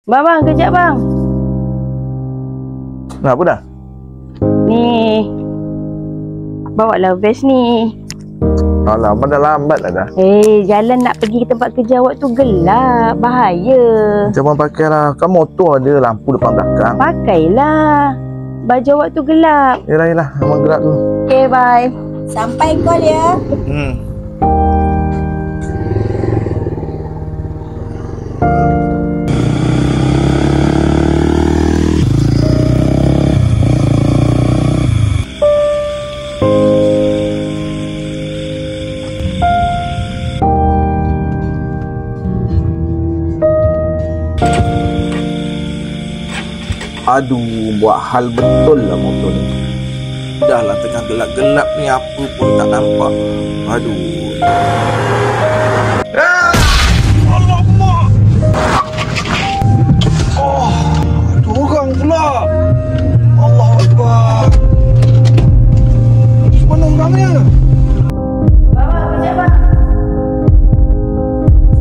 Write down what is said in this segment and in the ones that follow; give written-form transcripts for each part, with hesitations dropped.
Bang, kejap bang. Nak apa dah? Ni. Bawa lah vest ni. Alamak, dah lambat lah dah. Jalan nak pergi ke tempat kerja awak tu gelap. Bahaya. Macam mana pakailah. Kan motor ada lampu depan belakang. Pakailah. Baju awak tu gelap. Yelah, memang gerak tu. Okay, bye. Sampai call ya. Aduh, buat hal betul lah motor ni. Dah lah tengah gelap-gelap ni, apa pun tak nampak. Aduh. Alamak! Oh, ada orang pula. Allahu Akbar. Mana orangnya? Bang, kejap bang.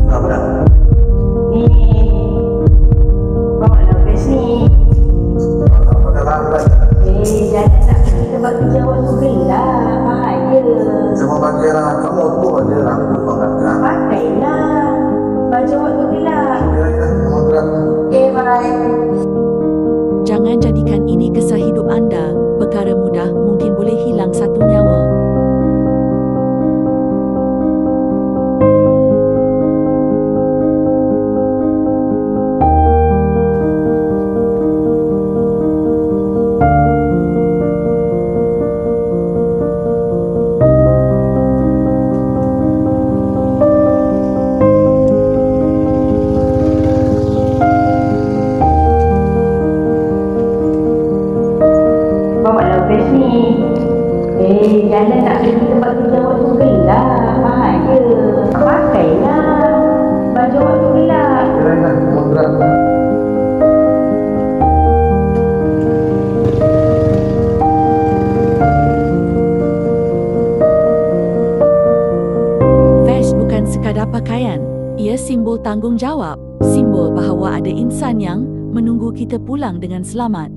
Apa dah? Ni. Bawa lah vest ni. Alamak, dah lambat. Jalan nak pergi ke tempat kerja awak tu gelap. Bahaya. Cuma pakailah. Kan motor ada lampu depan belakang. Pakailah. Baju awak tu gelap. Yelah, memang gerak tu. Okay, bye. Jangan jadikan ini kisah hidup anda. Perkara mudah mungkin boleh hilang satu nyawa. Bawa lah vest ni. Jalan nak pergi tempat kerja awak tu gelap. Bahaya. Pakailah. Baju awak tu gelap. Yelah, memang gerak tu. Vest bukan sekadar pakaian. Ia simbol tanggungjawab. Simbol bahawa ada insan yang menunggu kita pulang dengan selamat.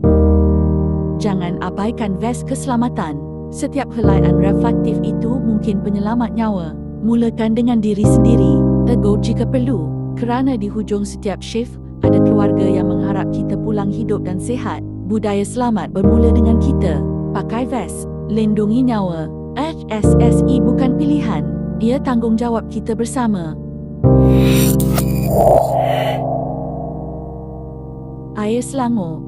Jangan abaikan vest keselamatan. Setiap helaian reflektif itu mungkin penyelamat nyawa. Mulakan dengan diri sendiri. Tegur jika perlu. Kerana di hujung setiap shift, ada keluarga yang mengharap kita pulang hidup dan sihat. Budaya selamat bermula dengan kita. Pakai vest. Lindungi nyawa. HSSE bukan pilihan. Ia tanggungjawab kita bersama. Air Selangor.